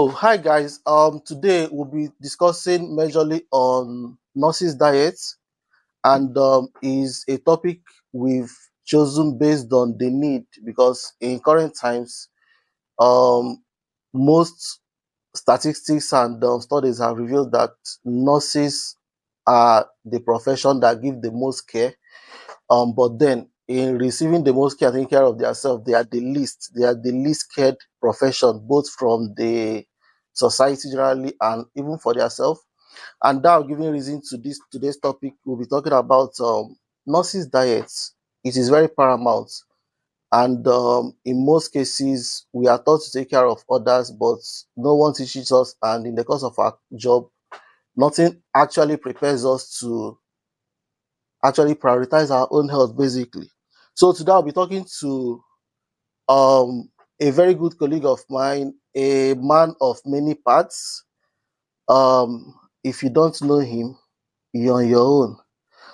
So, hi guys. Today we'll be discussing majorly on nurses' diets, and is a topic we've chosen based on the need because in current times, um, most statistics and studies have revealed that nurses are the profession that give the most care. But then in receiving the most care, taking care of themselves, they are the least. They are the least cared profession, both from the society generally and even for themselves. And that giving reason to this today's topic, we'll be talking about nurses' diets. It is very paramount, and in most cases, we are taught to take care of others, but no one teaches us. And in the course of our job, nothing actually prepares us to actually prioritize our own health, basically. So today I'll be talking to um, a very good colleague of mine, a man of many parts. If you don't know him, you're on your own.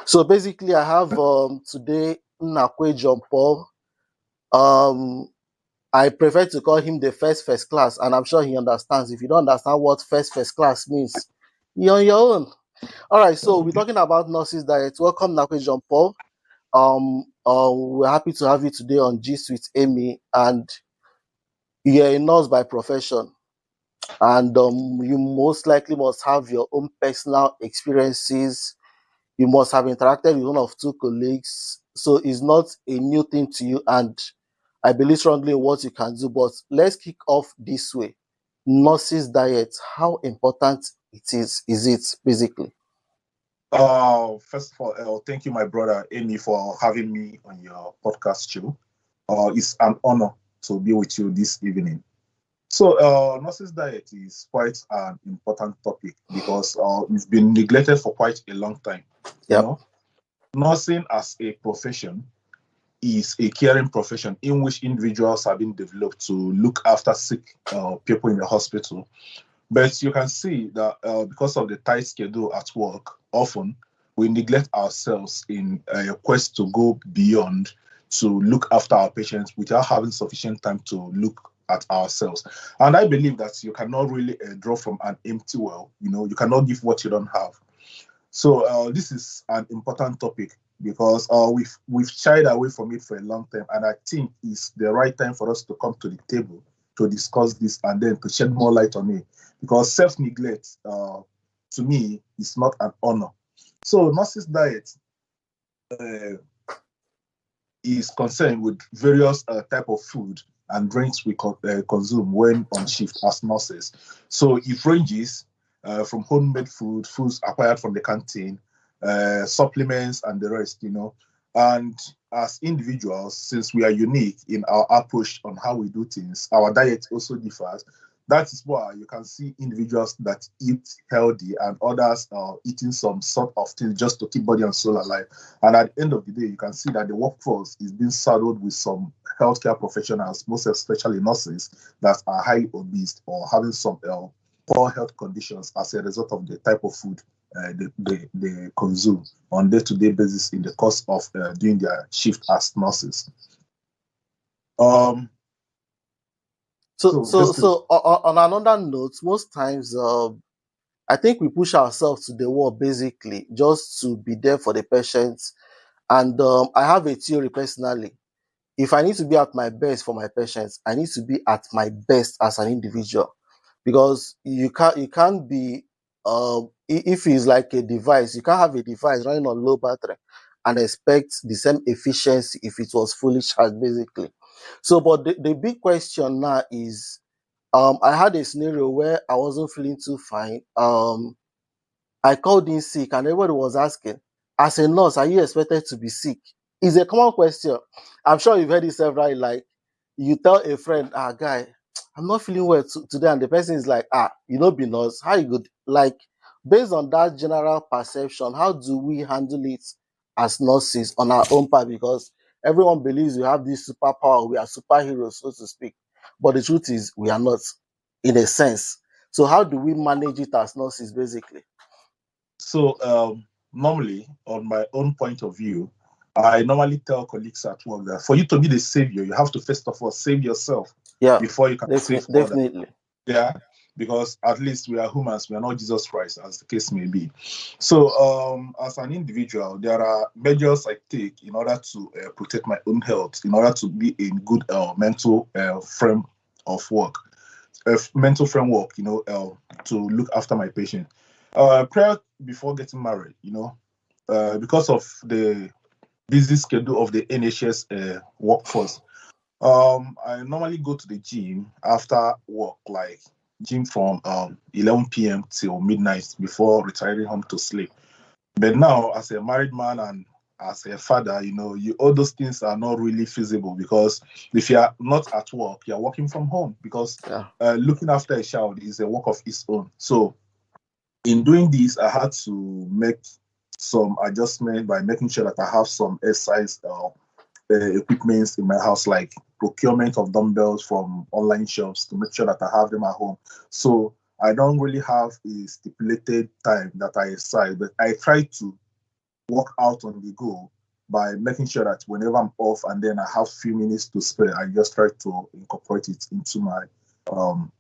So basically, I have today Nakwe John Paul. Um, I prefer to call him the first class, and I'm sure he understands. If you don't understand what first class means, you're on your own. All right, so we're talking about nurses' diet. Welcome, Nakwe John Paul. We're happy to have you today on Gist with Amy, and you're a nurse by profession, and you most likely must have your own personal experiences. You must have interacted with one of two colleagues, so it's not a new thing to you, and I believe strongly in what you can do. But let's kick off this way. Nurses' diet, how important is it basically? First of all, thank you, my brother Amy, for having me on your podcast show. It's an honor to be with you this evening. So, nurses' diet is quite an important topic because it's been neglected for quite a long time. You Yep. know, nursing as a profession is a caring profession in which individuals have been developed to look after sick people in the hospital. But you can see that because of the tight schedule at work, often we neglect ourselves in a quest to go beyond to look after our patients without having sufficient time to look at ourselves. And I believe that you cannot really draw from an empty well. You cannot give what you don't have. So this is an important topic because we've shied away from it for a long time, and I think it's the right time for us to come to the table to discuss this and then to shed more light on it. Because self-neglect, to me, is not an honor. So nurses' diet uh, is concerned with various type of food and drinks we consume when on shift as nurses. So it ranges from homemade food, foods acquired from the canteen, supplements, and the rest. And as individuals, since we are unique in our approach on how we do things, our diet also differs. That is why you can see individuals that eat healthy and others eating some sort of thing just to keep body and soul alive. And at the end of the day, you can see that the workforce is being saddled with some healthcare professionals, most especially nurses, that are highly obese or having some poor health conditions as a result of the type of food they consume on day-to-day basis in the course of doing their shift as nurses. So on another note, most times I think we push ourselves to the wall basically just to be there for the patients. And I have a theory personally. If I need to be at my best for my patients, I need to be at my best as an individual, because you can't be if it's like a device, you can't have a device running on low battery and expect the same efficiency if it was fully charged, basically. So, but the big question now is, I had a scenario where I wasn't feeling too fine. I called in sick, and everybody was asking, as a nurse, are you expected to be sick? It's a common question. I'm sure you've heard it several. Like, you tell a friend, guy, I'm not feeling well today, and the person is like, you know, be nurse. How you good? Like, based on that general perception, how do we handle it as nurses on our own part? Because everyone believes we have this superpower, we are superheroes, so to speak. But the truth is, we are not, in a sense. So, how do we manage it as nurses, basically? So normally, on my own point of view, I normally tell colleagues at work that for you to be the savior, you have to first of all save yourself Yeah, before you can save others. definitely. Yeah. because at least we are humans, we are not Jesus Christ, as the case may be. So, as an individual, there are measures I take in order to protect my own health, in order to be in good mental frame of work, mental framework, to look after my patient. Prior before getting married, because of the busy schedule of the NHS workforce, I normally go to the gym after work, like gym from 11 p.m. till midnight before retiring home to sleep. But now, as a married man and as a father, all those things are not really feasible, because if you are not at work, you are working from home, because Yeah. looking after a child is a work of its own. So, in doing this, I had to make some adjustment by making sure that I have some exercise equipments in my house, like procurement of dumbbells from online shops, to make sure that I have them at home. So I don't really have a stipulated time that I exercise, but I try to work out on the go by making sure that whenever I'm off and then I have few minutes to spare, I just try to incorporate it into my um,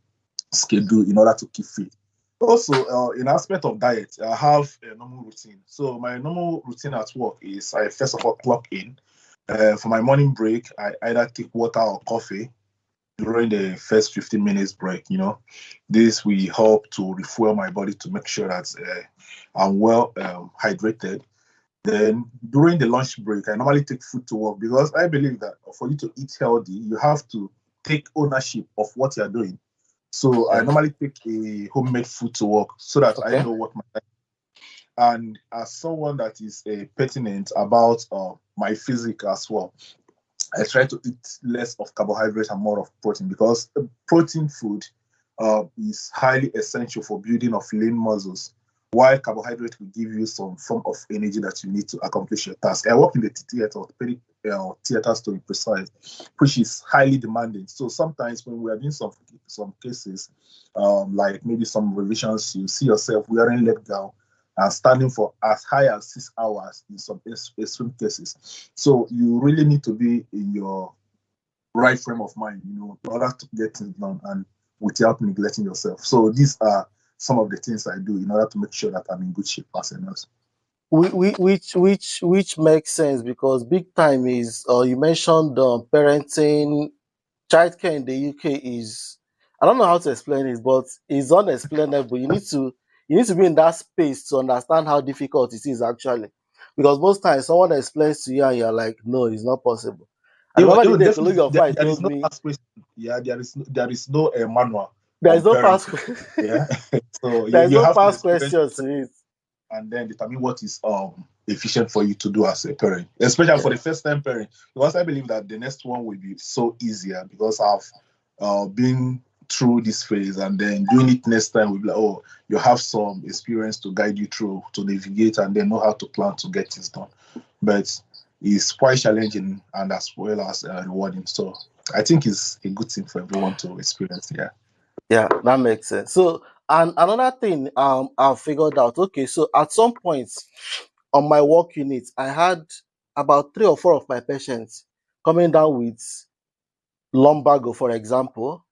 schedule in order to keep fit. Also, in aspect of diet, I have a normal routine. So my normal routine at work is, I first of all clock in. For my morning break, I either take water or coffee during the first 15 minutes break. This will help to refuel my body to make sure that I'm well hydrated. Then during the lunch break, I normally take food to work, because I believe that for you to eat healthy, you have to take ownership of what you're doing. So I Yeah. normally take a homemade food to work so that I Okay. know what my, and as someone that is pertinent about my physique as well, I try to eat less of carbohydrates and more of protein, because protein food is highly essential for building of lean muscles, while carbohydrate will give you some form of energy that you need to accomplish your task. I work in the theater, orthopedic theaters to be precise, which is highly demanding. So sometimes when we are doing some cases, like maybe some revisions, you see yourself wearing leg gown and standing for as high as 6 hours in some extreme cases. So you really need to be in your right frame of mind, in order to get things done and without neglecting yourself. So these are some of the things I do in order to make sure that I'm in good shape as a nurse. Which makes sense, because big time is, you mentioned parenting. Childcare in the UK is, I don't know how to explain it, but it's unexplainable. You need to be in that space to understand how difficult it is actually, because most times someone explains to you and you're like, no, it's not possible. I remember the day colleague Definitely, of there, mine there is told no me past question. Yeah, there is no manual there is on no past parenting. Yeah, so there is you no have to past experience questions to it. and then determine what is efficient for you to do as a parent, especially for Yeah. the first time parent. Because I believe that the next one will be so easier, because I've been through this phase, and then doing it next time will be like, oh, you have some experience to guide you through, to navigate, and then know how to plan to get things done. But it's quite challenging and as well as rewarding. So I think it's a good thing for everyone to experience. Yeah. Yeah, that makes sense. So, and another thing, I figured out. Okay, so at some point on my work unit, I had about 3 or 4 of my patients coming down with lumbago, for example.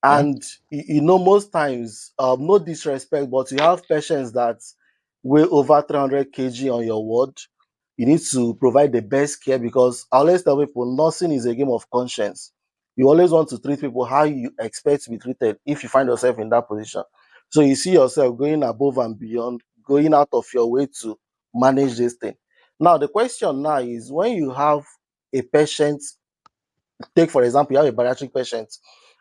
Yeah. And most times, no disrespect, but you have patients that weigh over 300 kg on your ward. You need to provide the best care, because I always tell people nursing is a game of conscience. You always want to treat people how you expect to be treated if you find yourself in that position. So you see yourself going above and beyond, going out of your way to manage this thing. Now, the question now is, when you have a patient, take for example, you have a bariatric patient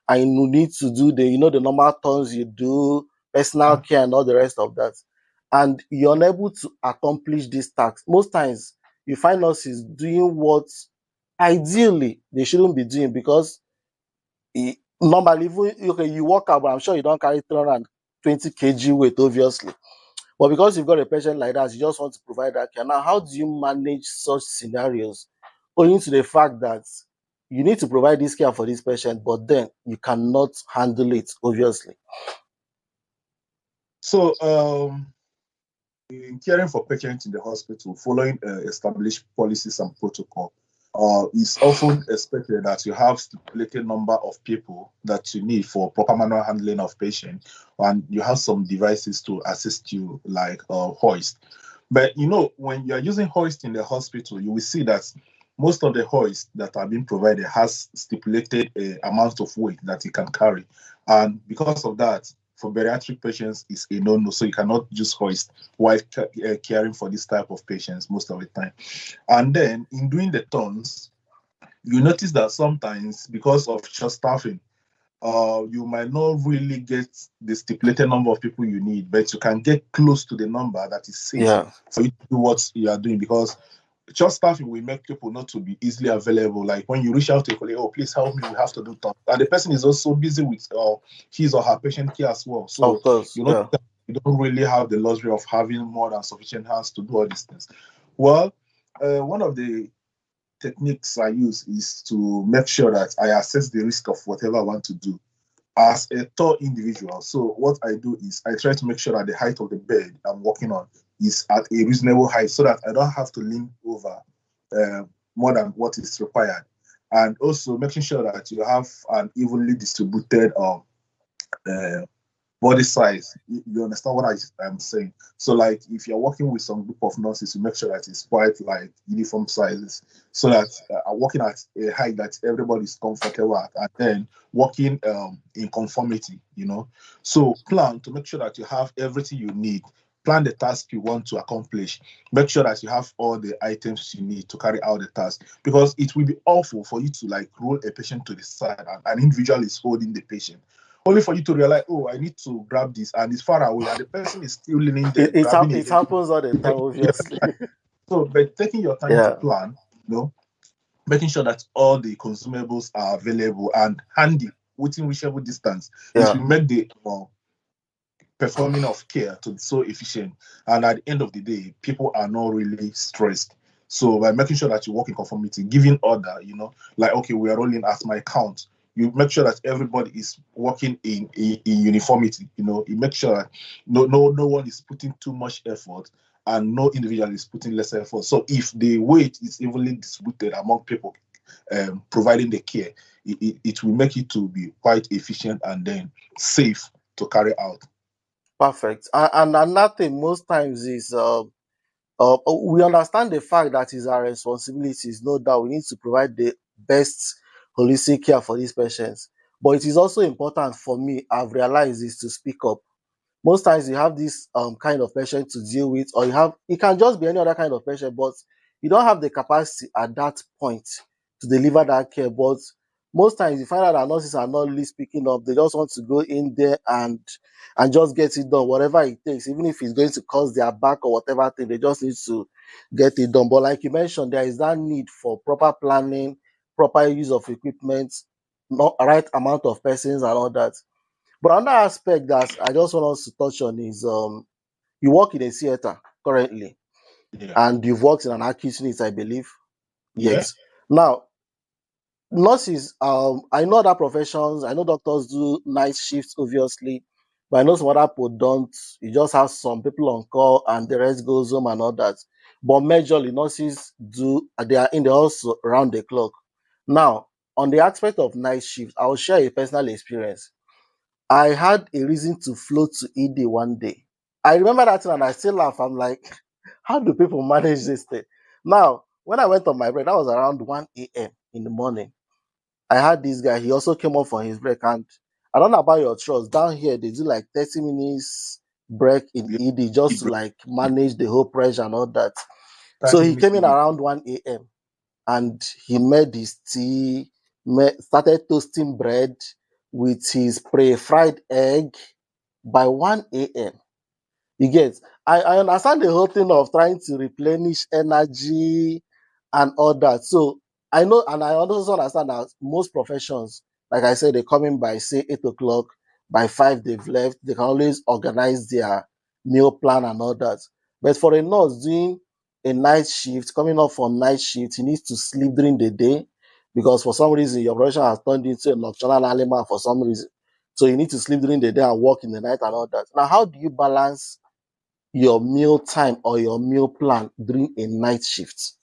and you need to do the normal turns you do, personal care and all the rest of that, and you're unable to accomplish this task. Most times you find nurses doing what ideally they shouldn't be doing, because normally, even okay, you walk out, but I'm sure you don't carry 320 kg weight, obviously. But because you've got a patient like that, you just want to provide that care. Now, how do you manage such scenarios, owing to the fact that you need to provide this care for this patient, but then you cannot handle it, obviously? So in caring for patients in the hospital, following established policies and protocol it's often expected that you have stipulated number of people that you need for proper manual handling of patient, and you have some devices to assist you, like hoist. But when you are using hoist in the hospital, you will see that most of the hoist that are being provided has stipulated amount of weight that it can carry, and because of that, for bariatric patients, is a no-no. So you cannot use hoist while caring for this type of patients most of the time. And then in doing the turns, you notice that sometimes because of short staffing, you might not really get the stipulated number of people you need, but you can get close to the number that is safe Yeah. for you to do what you are doing, because just staffing will make people not to be easily available. Like when you reach out to a colleague, oh, please help me, we have to do stuff. And the person is also busy with his or her patient care as well. Of So course. you know Yeah. you don't really have the luxury of having more than sufficient hands to do all these things. Well, one of the techniques I use is to make sure that I assess the risk of whatever I want to do as a tall individual. So what I do is I try to make sure that the height of the bed I'm working on is at a reasonable height, so that I don't have to lean over uh, more than what is required. And also making sure that you have an evenly distributed uh, body size. You understand what I'm saying? So, like, if you're working with some group of nurses, you make sure that it's quite like uniform sizes, so that working at a height that everybody's comfortable at, and then working in conformity. So plan to make sure that you have everything you need. Plan the task you want to accomplish. Make sure that you have all the items you need to carry out the task, because it will be awful for you to like roll a patient to the side and an individual is holding the patient, only for you to realize, oh, I need to grab this, and it's far away, and the person is still leaning there, grabbing It it. happens all the time, obviously. So, but taking your time to Yeah. plan, making sure that all the consumables are available and handy within reachable distance, it Yeah. will make the performing of care to be so efficient. And at the end of the day, people are not really stressed. So by making sure that you work in conformity, giving order, like, okay, we are rolling at my count. You make sure that everybody is working in uniformity. You make sure that no one is putting too much effort and no individual is putting less effort. So if the weight is evenly distributed among people providing the care, it will make it to be quite efficient and then safe to carry out. Perfect. And another thing, most times is we understand the fact that it's our responsibilities. No doubt, we need to provide the best holistic care for these patients. But it is also important for me, I've realized, is to speak up. Most times you have this kind of patient to deal with, or it can just be any other kind of patient, but you don't have the capacity at that point to deliver that care. But most times you find out that nurses are not really speaking up. They just want to go in there and just get it done, whatever it takes, even if it's going to cost their back or whatever thing, they just need to get it done. But like you mentioned, there is that need for proper planning, proper use of equipment, not right amount of persons and all that. But another aspect that I just want us to touch on is you work in a theater currently, Yeah. and you've worked in an acute unit, I believe. Yeah. Yes. Now, nurses, I know other professions, I know doctors do night shifts, obviously, but I know some other people don't. You just have some people on call and the rest goes home and all that. But majorly, nurses do, they are in the house around the clock. Now, on the aspect of night shift, I'll share a personal experience. I had a reason to float to ED one day. I remember that thing and I still laugh. I'm like, how do people manage this thing? Now, when I went on my break, that was around 1 a.m. in the morning. I had this guy, he also came up on his break. And I don't know about your trust. Down here, they do like 30 minutes break in Yeah. ED just to like manage the whole pressure and all that. So 30 he minutes came in ED. around 1 a.m. and he made his tea, started toasting bread with his pre-fried egg by 1 a.m. You get, I understand the whole thing of trying to replenish energy and all that. So I know, and I also understand that most professions, like I said, they come in by say 8 o'clock, by 5 they've left. They can always organize their meal plan and all that. But for a nurse doing a night shift, coming up from night shift, he needs to sleep during the day because for some reason your profession has turned into a nocturnal animal for some reason. So you need to sleep during the day and work in the night and all that. Now, how do you balance your meal time or your meal plan during a night shift?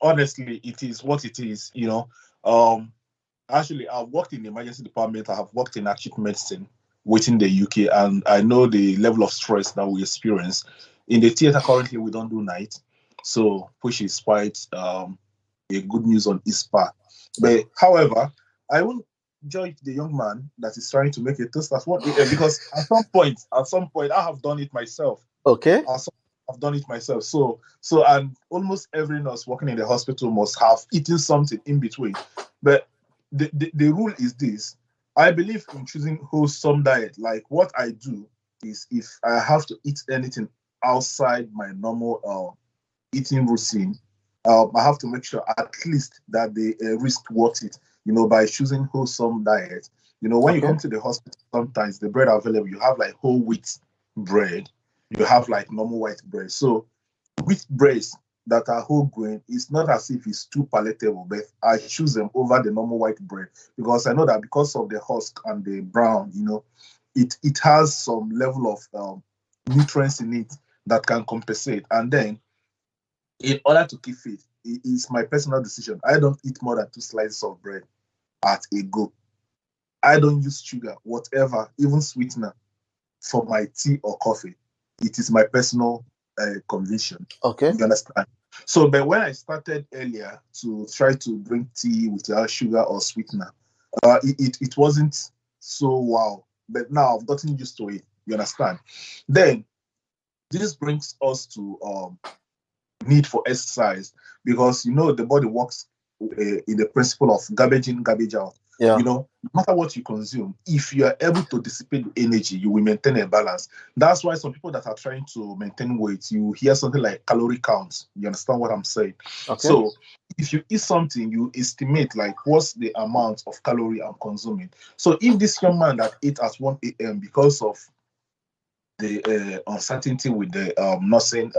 Honestly, it is what it is. Actually, I've worked in the emergency department. I have worked in acute medicine within the UK, and I know the level of stress that we experience. In the theater currently, we don't do night, so which is quite a good news on his part. Yeah. But however, I won't judge the young man that is trying to make a toast at 1 a.m. because at some point, I have done it myself. Okay. I've done it myself. And almost every nurse working in the hospital must have eaten something in between. But the rule is this: I believe in choosing wholesome diet. Like what I do is, if I have to eat anything outside my normal eating routine, I have to make sure at least that the risk worth it. By choosing wholesome diet. When you Okay. come to the hospital, sometimes the bread available, you have like whole wheat bread, you have like normal white bread. So wheat breads that are whole grain, it's not as if it's too palatable, but I choose them over the normal white bread because I know that because of the husk and the brown, it has some level of nutrients in it that can compensate. And then, in order to keep fit, it is my personal decision. I don't eat more than 2 slices of bread at a go. I don't use sugar, whatever, even sweetener for my tea or coffee. It is my personal conviction. Okay. You understand? So, but when I started earlier to try to drink tea without sugar or sweetener, it wasn't so wow. But now I've gotten used to it. You understand? Then this brings us to need for exercise because the body works in the principle of garbage in, garbage out. Yeah. No matter what you consume, if you are able to dissipate the energy, you will maintain a balance. That's why some people that are trying to maintain weight, you hear something like calorie counts. You understand what I'm saying? Okay. So if you eat something, you estimate like what's the amount of calorie I'm consuming. So if this young man that ate at 1 a.m. because of the uncertainty with the nursing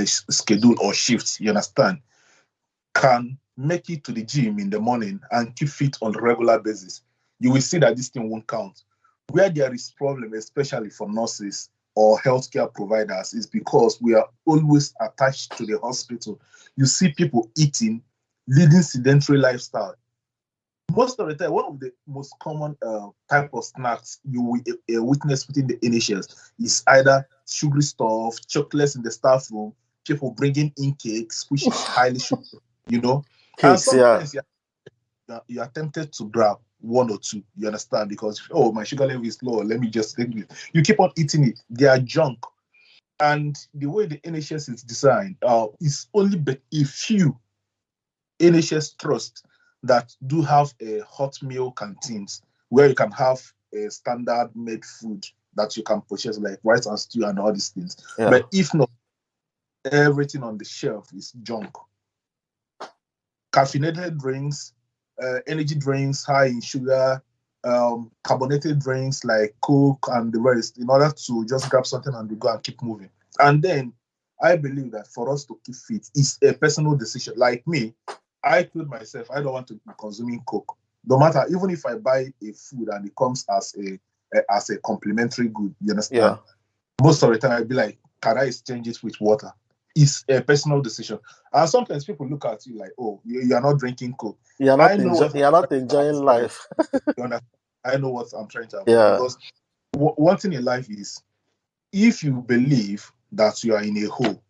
schedule or shifts, you understand, can make it to the gym in the morning and keep fit on a regular basis, you will see that this thing won't count. Where there is problem, especially for nurses or healthcare providers, is because we are always attached to the hospital. You see people eating, leading sedentary lifestyle. Most of the time, one of the most common type of snacks you will witness within the NHS is either sugary stuff, chocolates in the staff room, people bringing in cakes, which is highly sugar, and Cakes. Yeah. sometimes you are tempted to grab one or two, you understand, because, my sugar level is low, let me just take it. You keep on eating it, they are junk. And the way the NHS is designed, is only a few NHS trusts that do have a hot meal canteens where you can have a standard made food that you can purchase, like rice and stew and all these things. Yeah. But if not, everything on the shelf is junk. Caffeinated drinks, energy drinks high in sugar, carbonated drinks like Coke and the rest, in order to just grab something and go and keep moving. And then I believe that for us to keep fit is a personal decision. Like me, I told myself I don't want to be consuming Coke. No matter, even if I buy a food and it comes as a complimentary good, you understand? Yeah. Most of the time I'd be like, can I exchange it with water? It's a personal decision. And sometimes people look at you like, oh, you are not drinking Coke. You're I not know what you're not enjoying life. you understand? I know what I'm trying to avoid. Yeah. Because one thing in life is, if you believe that you are in a hole,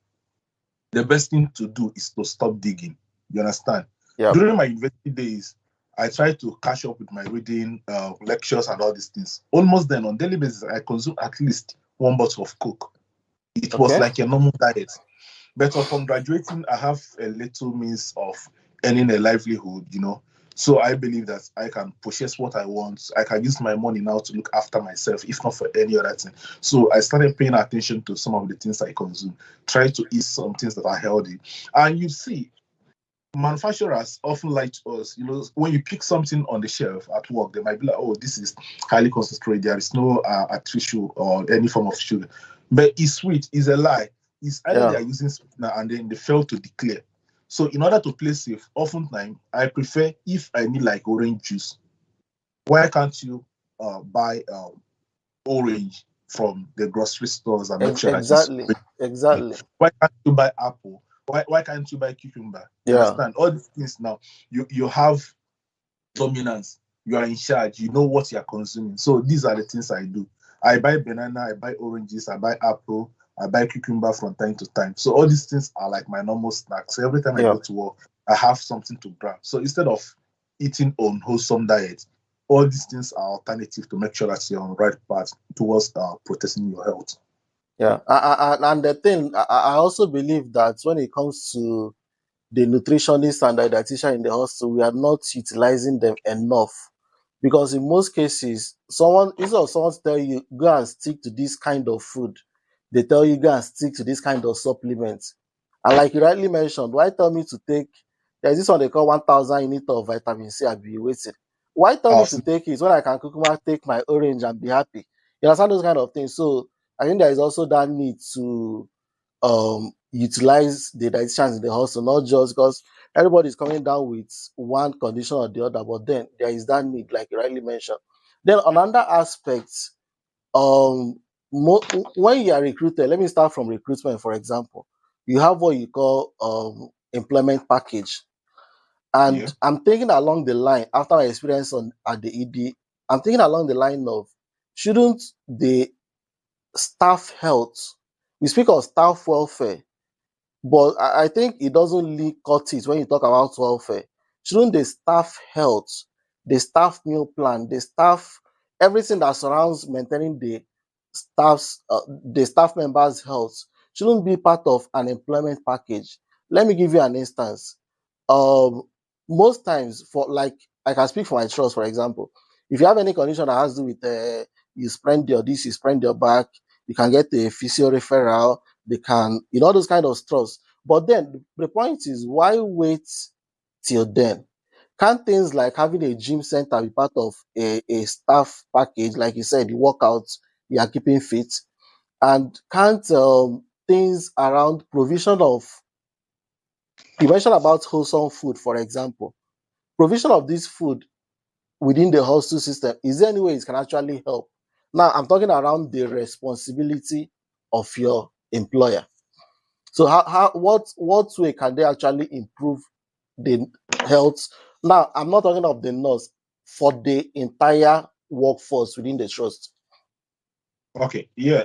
the best thing to do is to stop digging. You understand? Yeah. During my university days, I tried to catch up with my reading, lectures, and all these things. Almost then, on daily basis, I consume at least 1 bottle of Coke. It was Okay. like a normal diet. But upon graduating, I have a little means of earning a livelihood, So I believe that I can purchase what I want. I can use my money now to look after myself, if not for any other thing. So I started paying attention to some of the things I consume, try to eat some things that are healthy. And you see, manufacturers often like to us, when you pick something on the shelf at work, they might be like, oh, this is highly concentrated. There is no artificial or any form of sugar. But it's sweet, it's a lie. It's either they are using sweetener and then they fail to declare. So in order to play safe, oftentimes I prefer, if I need like orange juice, why can't you buy orange from the grocery stores and make sure that Exactly. why can't you buy apple Why can't you buy cucumber? You Yeah. understand? All these things now, you have dominance. You are in charge. You know what you are consuming. So these are the things I do. I buy banana, I buy oranges, I buy apple, I buy cucumber from time to time. So all these things are like my normal snacks. So every time I Yeah. go to work, I have something to grab. So instead of eating on wholesome diet, all these things are alternative to make sure that you're on the right path towards protecting your health. Yeah. And the thing, I also believe that when it comes to the nutritionist and the dietitian in the hospital, we are not utilizing them enough. Because in most cases, instead of someone to tell you, go and stick to this kind of food, they tell you, go and stick to this kind of supplements. And like you rightly mentioned, why tell me to take, there's this one they call 1,000 units of vitamin C, I'll be waiting. Why tell me to Awesome. take it when I can take my orange and be happy? You understand those kind of things? So I think there is also that need to utilize the dietitians in the hospital, not just because everybody's coming down with one condition or the other, but then there is that need, like you rightly mentioned. Then another aspect, um, when you are recruited, let me start from recruitment, for example, you have what you call employment package. Yeah. And I'm thinking along the line, after my experience at the ED, I'm thinking along the line of, shouldn't the staff health, we speak of staff welfare, but I think it doesn't really cut it when you talk about welfare. Shouldn't the staff health, the staff meal plan, the staff, everything that surrounds maintaining the staff members' health, shouldn't be part of an employment package? Let me give you an instance. Um, Most times, for like, I can speak for my trust, for example. If you have any condition that has to do with you sprained your this, you sprained your back, you can get a physio referral, they can, all those kind of stuff. But then the point is, why wait till then? Can't things like having a gym center be part of a staff package? Like you said, you work out, you are keeping fit. And can't things around provision of, you mentioned about wholesome food, for example, provision of this food within the hospital system, is there any way it can actually help? Now, I'm talking around the responsibility of your employer. So what way can they actually improve the health? Now, I'm not talking of the nurse, for the entire workforce within the trust. Okay. Yeah.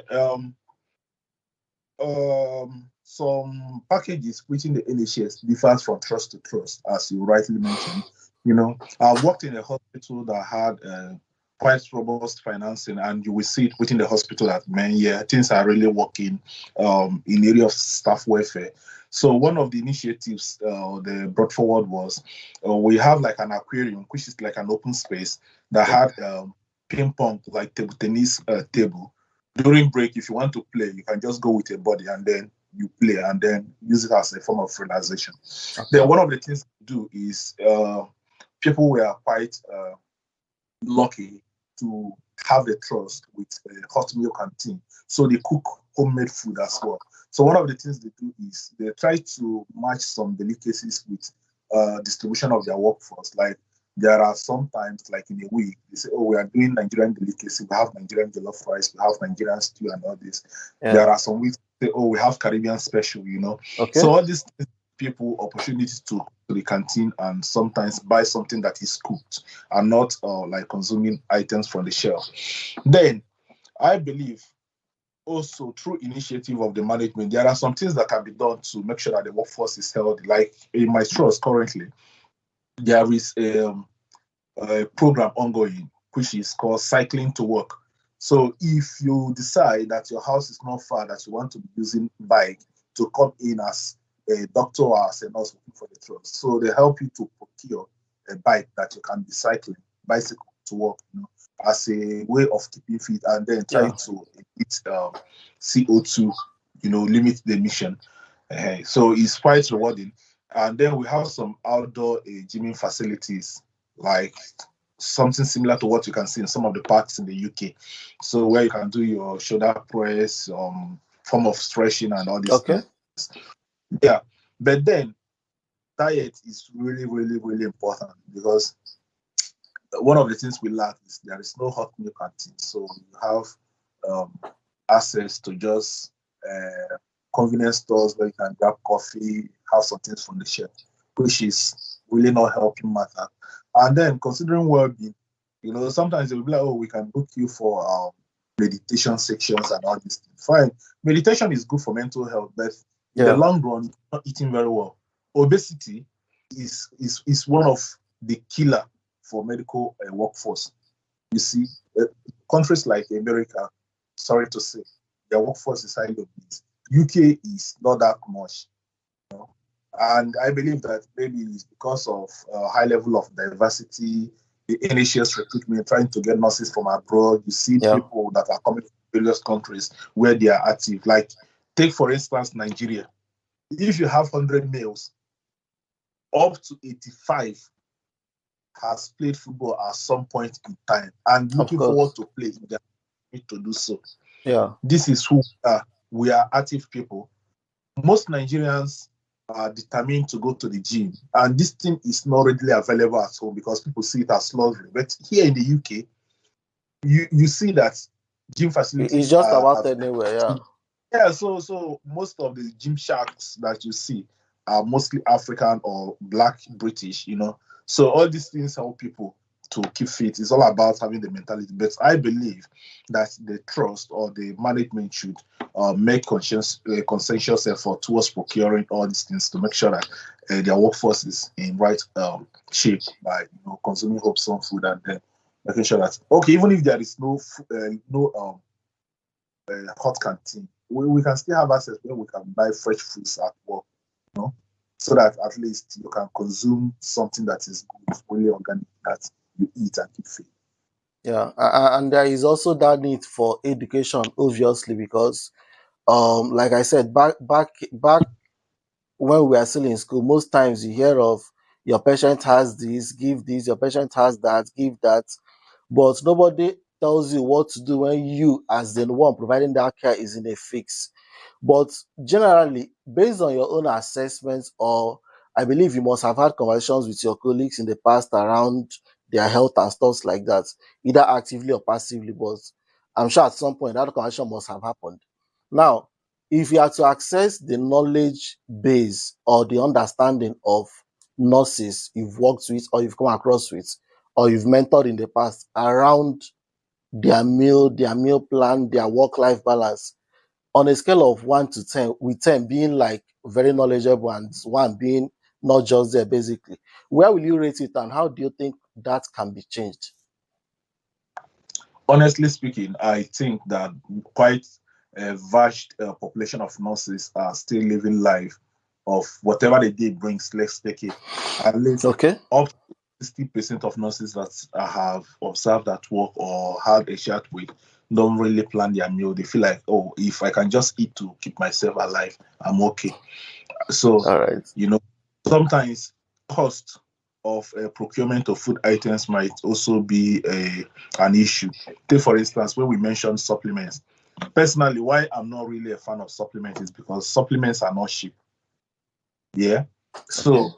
Some packages within the NHS differs from trust to trust, as you rightly mentioned. I worked in a hospital that had quite robust financing, and you will see it within the hospital that, man, yeah, things are really working in area of staff welfare. So one of the initiatives they brought forward was we have like an aquarium, which is like an open space that Okay. had ping pong, like table tennis table. During break, if you want to play, you can just go with your body and then you play and then use it as a form of relaxation. Then Okay. one of the things we do is people were quite lucky to have the trust with a hot meal canteen, so they cook homemade food as well. So one of the things they do is they try to match some delicacies with distribution of their workforce. Like there are sometimes, like in a week, they say, "Oh, we are doing Nigerian delicacy. We have Nigerian jollof rice. We have Nigerian stew, and all this." Yeah. There are some weeks they say, "Oh, we have Caribbean special." Okay. So all these things people opportunities to the canteen and sometimes buy something that is cooked and not like consuming items from the shelf. Then I believe also through initiative of the management, there are some things that can be done to make sure that the workforce is healthy. Like in my trust currently, there is a program ongoing which is called Cycling to Work. So if you decide that your house is not far, that you want to be using bike to come in as a doctor or as a nurse working for the trust, so they help you to procure a bike that you can be cycling, bicycle to work, as a way of keeping fit and then try Yeah. to emit CO2, limit the emission. So it's quite rewarding. And then we have some outdoor gymming facilities, like something similar to what you can see in some of the parks in the UK. So where you can do your shoulder press, form of stretching and all these Okay. things. Yeah. But then diet is really, really, really important because one of the things we lack is there is no hot milk canteen. So you have um, access to just convenience stores where you can grab coffee, have some things from the shelf, which is really not helping matter. And then considering well-being, sometimes they'll be like, oh, we can book you for meditation sections and all these things. Fine. Meditation is good for mental health, but in the long run, you're not eating very well. Obesity is one of the killer for medical workforce. You see, countries like America, sorry to say, their workforce is highly obese. UK is not that much. And I believe that maybe it's because of high level of diversity, the NHS recruitment, trying to get nurses from abroad. You see people that are coming from various countries where they are active. Like, take for instance, Nigeria. If you have 100 males, up to 85 has played football at some point in time and looking forward to play if they need to do so. This is who we are. We are active people. Most Nigerians are determined to go to the gym, and this thing is not readily available at home because people see it as luxury. But here in the UK, you see that gym facilities it's just about anywhere. So most of the gym shacks that you see are mostly African or Black British, So all these things help people to keep fit. It's all about having the mentality. But I believe that the trust or the management should make consensuous effort towards procuring all these things to make sure that their workforce is in right shape by consuming wholesome food and then making sure that even if there is no hot canteen, we can still have access where we can buy fresh foods at work, so that at least you can consume something that is good, really organic, that you eat and keep fit. And there is also that need for education, obviously, because like I said, back when we are still in school, most times you hear of your patient has this, give this, your patient has that, give that, but nobody tells you what to do when you, as the one providing that care, is in a fix. But generally, based on your own assessments, or I believe you must have had conversations with your colleagues in the past around their health and stuff like that, either actively or passively, but I'm sure at some point that conversation must have happened. Now, if you are to access the knowledge base or the understanding of nurses you've worked with or you've come across with or you've mentored in the past around their meal plan, their work-life balance, on a scale of 1 to 10, with 10 being like very knowledgeable and 1 being not just there, basically, where will you rate it and how do you think that can be changed? Honestly speaking, I think that quite a vast population of nurses are still living life of whatever the day brings. Let's take it. At least up to 60% of nurses that I have observed at work or had a chat with don't really plan their meal. They feel like, oh, if I can just eat to keep myself alive, I'm okay. So, sometimes cost of procurement of food items might also be an issue. Take, for instance, when we mentioned supplements. Personally, why I'm not really a fan of supplements is because supplements are not cheap. So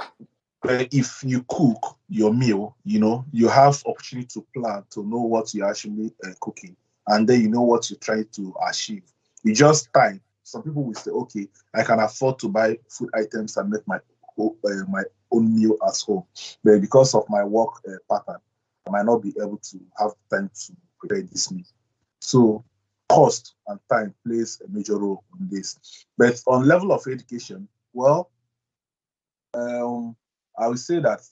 if you cook your meal, you have opportunity to plan, to know what you're actually cooking, and then you know what you're trying to achieve. You just time. Some people will say, okay, I can afford to buy food items and make my own meal at home, but because of my work pattern, I might not be able to have time to prepare this meal. So cost and time plays a major role in this. But on level of education, well, I would say that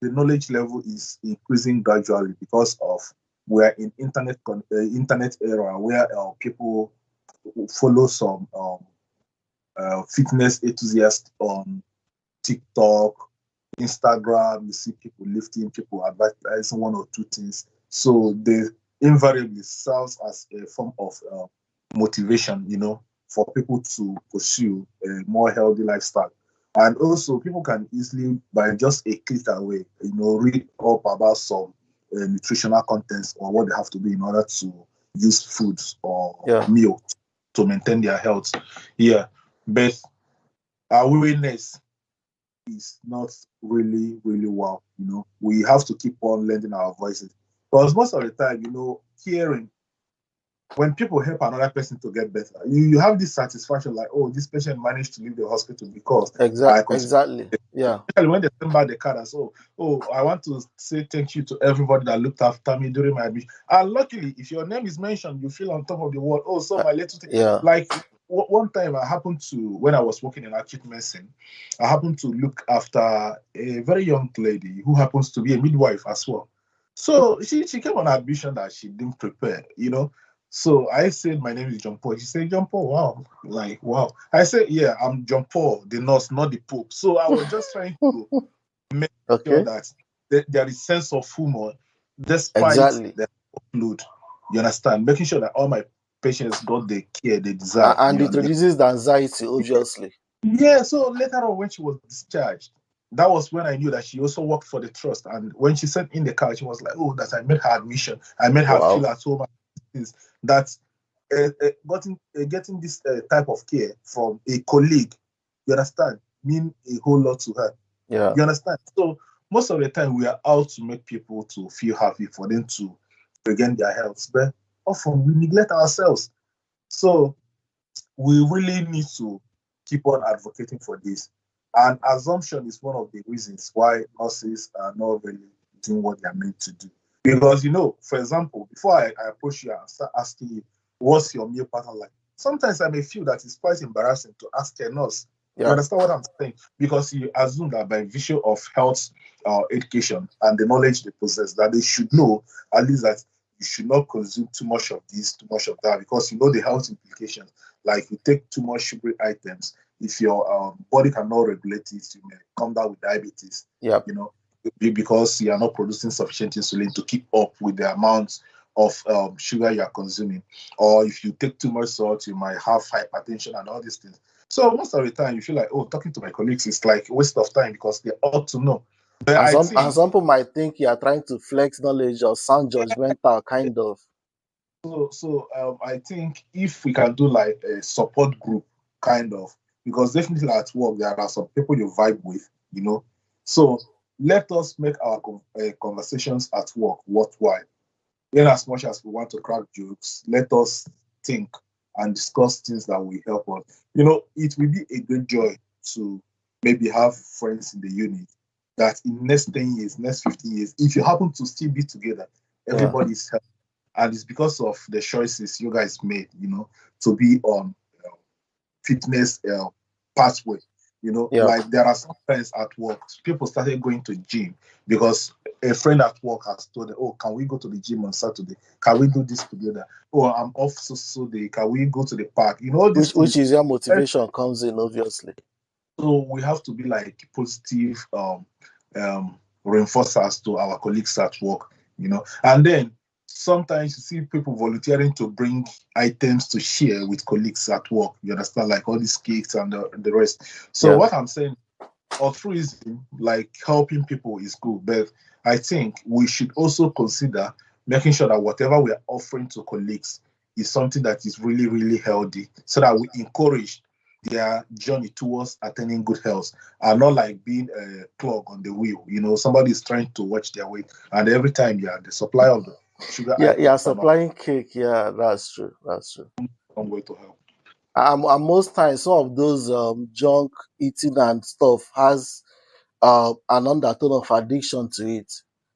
the knowledge level is increasing gradually because of we're in internet era where people follow some fitness enthusiasts on TikTok, Instagram. You see people lifting, people advertising 1 or 2 things. So they invariably serves as a form of motivation, for people to pursue a more healthy lifestyle. And also, people can easily, by just a click away, read up about some nutritional contents or what they have to do in order to use foods or meal to maintain their health. But awareness is not really, really well. We have to keep on lending our voices because most of the time, hearing when people help another person to get better, you have this satisfaction, like, oh, this patient managed to leave the hospital because I consider. Exactly. Yeah. Especially when they send back the card and say, oh, I want to say thank you to everybody that looked after me during my admission. And luckily, if your name is mentioned, you feel on top of the world. Oh, so my little thing. Yeah. Like one time I happened to, when I was working in acute medicine, I happened to look after a very young lady who happens to be a midwife as well. So she came on admission that she didn't prepare, you know. So I said, my name is John Paul. She said, John Paul, wow. Like, wow. I said, yeah, I'm John Paul, the nurse, not the Pope. So I was just trying to make sure Okay. that there is sense of humor despite Exactly. the upload. You understand? Making sure that all my patients got the care they deserve. And it reduces the anxiety, obviously. Yeah, so later on when she was discharged, that was when I knew that she also worked for the trust. And when she sent in the card, she was like, oh, that I made her admission. I made her feel at home. That getting this type of care from a colleague, you understand, mean a whole lot to her. Yeah. You understand? So most of the time we are out to make people to feel happy, for them to regain their health. But often we neglect ourselves. So we really need to keep on advocating for this. And assumption is one of the reasons why nurses are not really doing what they are meant to do. Because, you know, for example, before I approach you and start asking you, what's your meal pattern like? Sometimes I may feel that it's quite embarrassing to ask a nurse. Yeah. You understand what I'm saying? Because you assume that by virtue of health education and the knowledge they possess, that they should know at least that you should not consume too much of this, too much of that, because you know the health implications. Like you take too much sugary items, if your body cannot regulate it, you may come down with diabetes. Yeah. You know, because you are not producing sufficient insulin to keep up with the amount of sugar you are consuming. Or if you take too much salt, you might have hypertension and all these things. So most of the time, you feel like, oh, talking to my colleagues is like a waste of time because they ought to know. But and some people might think you are trying to flex knowledge or sound judgmental, kind of. So I think if we can do like a support group, kind of, because definitely at work there are some people you vibe with, you know. So let us make our conversations at work worthwhile. In as much as we want to crack jokes, let us think and discuss things that will help us. You know, it will be a great joy to maybe have friends in the unit that in next 10 years, next 15 years, if you happen to still be together, everybody's healthy. And it's because of the choices you guys made, you know, to be on fitness pathway. You know, like there are some friends at work, people started going to gym because a friend at work has told them, oh, can we go to the gym on Saturday? Can we do this together? Oh, I'm off so day. Can we go to the park? You know, which is where motivation comes in, obviously. So we have to be like positive reinforcers to our colleagues at work, you know. And then sometimes you see people volunteering to bring items to share with colleagues at work. You understand, like all these cakes and the rest. So what I'm saying, altruism, like helping people, is good, but I think we should also consider making sure that whatever we are offering to colleagues is something that is really, really healthy, so that we encourage their journey towards attaining good health, and not like being a clog on the wheel. You know, somebody is trying to watch their weight, and every time the supply of the sugar items supplying cake. Yeah, that's true. Some way to help. And most times, some of those junk eating and stuff has an undertone of addiction to it.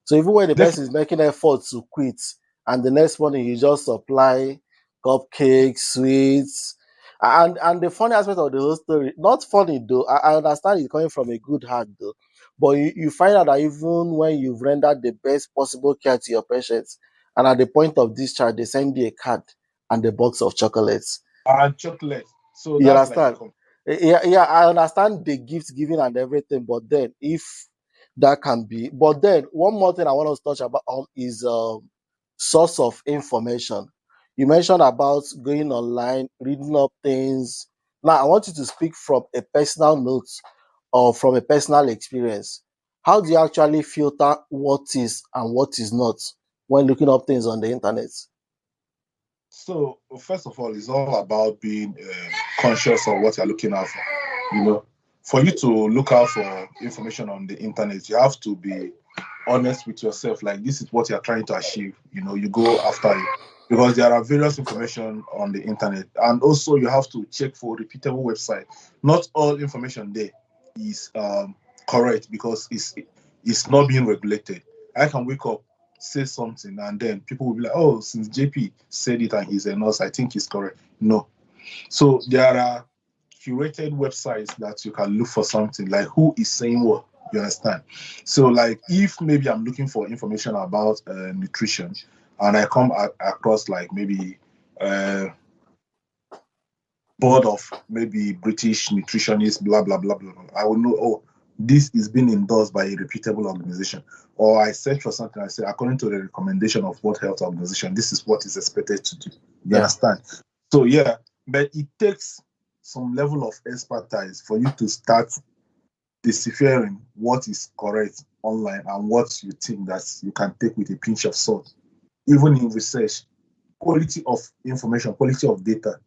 So even when the person is making effort to quit, and the next morning you just supply cupcakes, sweets, and the funny aspect of the whole story, not funny though, I understand it's coming from a good heart though, but you find out that even when you've rendered the best possible care to your patients, and at the point of discharge, they send you a card and a box of chocolates. And chocolate. So You that's understand? like Yeah, I understand the gift giving and everything, but then if that can be, but then one more thing I want to touch about is source of information. You mentioned about going online, reading up things. Now I want you to speak from a personal note or from a personal experience. How do you actually filter what is and what is not when looking up things on the internet? So first of all, it's all about being conscious of what you're looking out for. You know, for you to look out for information on the internet, you have to be honest with yourself. Like, this is what you're trying to achieve. You know, you go after it. because there are various information on the internet, and also you have to check for reputable website. Not all information there is correct because it's not being regulated. I can wake up, say something, and then people will be like, "Oh, since JP said it and he's a nurse, I think he's correct." No. So there are curated websites that you can look for something like who is saying what. You understand? So, like, if maybe I'm looking for information about nutrition, and I come across like maybe board of maybe British nutritionists, blah blah blah blah, I will know. Oh, this is being endorsed by a reputable organization. Or I search for something. I say according to the recommendation of World Health Organization, this is what is expected to do. You understand? So yeah, but it takes some level of expertise for you to start deciphering what is correct online and what you think that you can take with a pinch of salt. Even in research, quality of information, quality of data.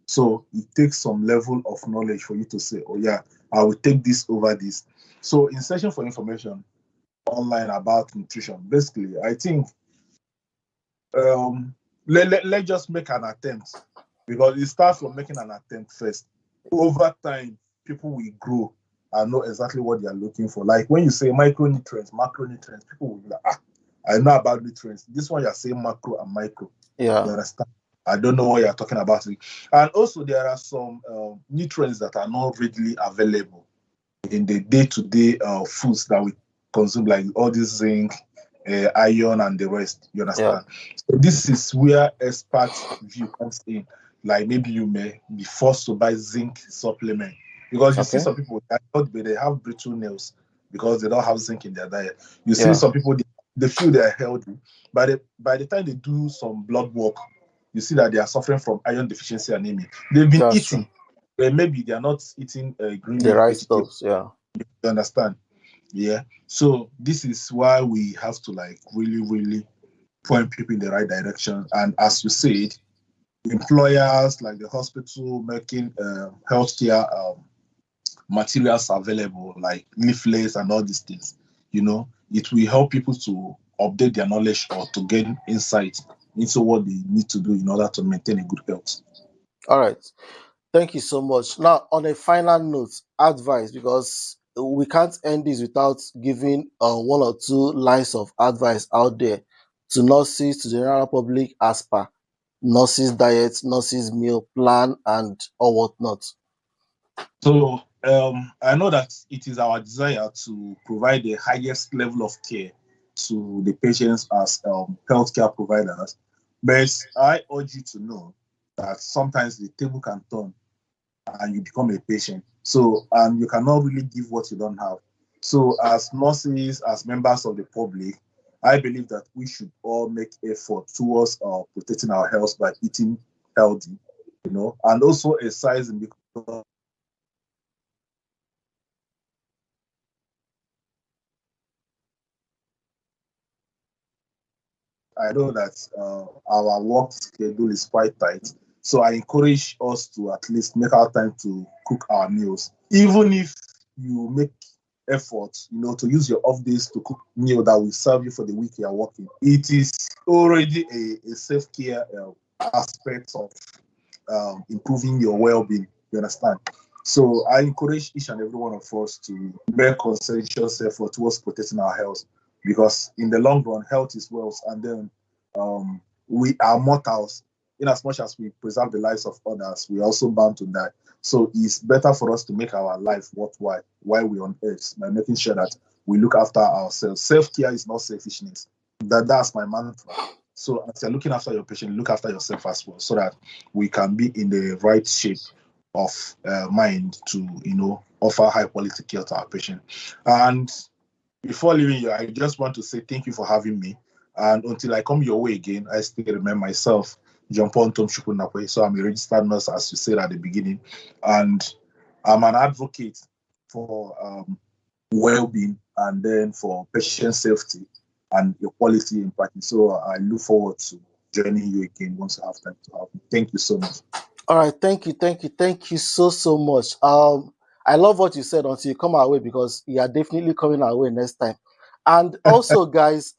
So it takes some level of knowledge for you to say, oh yeah, I will take this over this. So in searching for information online about nutrition, basically, I think let's just make an attempt, because it starts from making an attempt first. Over time, people will grow and know exactly what they are looking for. Like when you say micronutrients, macronutrients, people will be like, I know about nutrients. This one you're saying macro and micro. Yeah. You understand? I don't know what you're talking about. And also there are some nutrients that are not readily available in the day-to-day foods that we consume, like all this zinc, iron, and the rest. You understand? So this is where expert view comes in. Like maybe you may be forced to buy zinc supplement, because you see some people they have brittle nails because they don't have zinc in their diet. You see some people they feel they are healthy, but by the time they do some blood work, you see that they are suffering from iron deficiency anemia. They've been eating, but maybe they are not eating green the right stuff. Yeah. You understand? Yeah. So this is why we have to like really point people in the right direction. And as you said, employers like the hospital making healthcare materials available, like leaflets and all these things. You know, it will help people to update their knowledge or to gain insight into what they need to do in order to maintain a good health. All right. Thank you so much. Now, on a final note, advice, because we can't end this without giving one or two lines of advice out there to nurses, to the general public, as per nurses' diet, nurses' meal plan, and or whatnot. So I know that it is our desire to provide the highest level of care to the patients as healthcare providers, but I urge you to know that sometimes the table can turn and you become a patient. So you cannot really give what you don't have. So as nurses, as members of the public, I believe that we should all make effort towards protecting our health by eating healthy, you know, and also exercising, because I know that our work schedule is quite tight. So I encourage us to at least make our time to cook our meals. Even if you make effort, you know, to use your off days to cook meal that will serve you for the week you are working, it is already a self-care aspect of improving your well-being. You understand? So I encourage each and every one of us to make conscientious effort towards protecting our health, because in the long run, health is wealth, and then we are mortals. In as much as we preserve the lives of others, we are also bound to die. So it's better for us to make our life worthwhile while we're on earth by making sure that we look after ourselves. Self-care is not selfishness. That's my mantra. So as you're looking after your patient, look after yourself as well, so that we can be in the right shape of mind to, you know, offer high quality care to our patient. And before leaving you, I just want to say thank you for having me. And until I come your way again, I still remember myself, John Paul Tom Shukunakwe. So I'm a registered nurse, as you said at the beginning, and I'm an advocate for well-being and then for patient safety and equality in practice. So I look forward to joining you again once I have time to have me. Thank you so much. All right, thank you so much. I love what you said until you come our way, because you are definitely coming our way next time. And also, guys,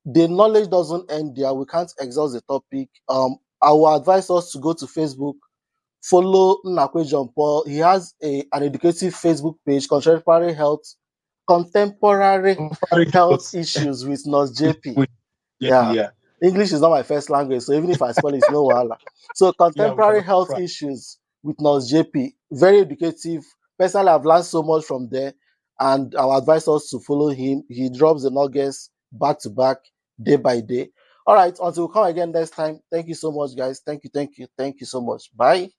the knowledge doesn't end there. We can't exhaust the topic. I will advise us to go to Facebook, follow Nnakwe John Paul. He has an educative Facebook page, contemporary health issues with Nurse JP. With JP, yeah. English is not my first language, so even if I spell it, it's no wahala. So contemporary health issues with Nurse JP, very educative. Personally, I've learned so much from there, and I'll advise us to follow him. He drops the nuggets back to back, day by day. All right, until we come again next time. Thank you so much, guys. Thank you so much. Bye.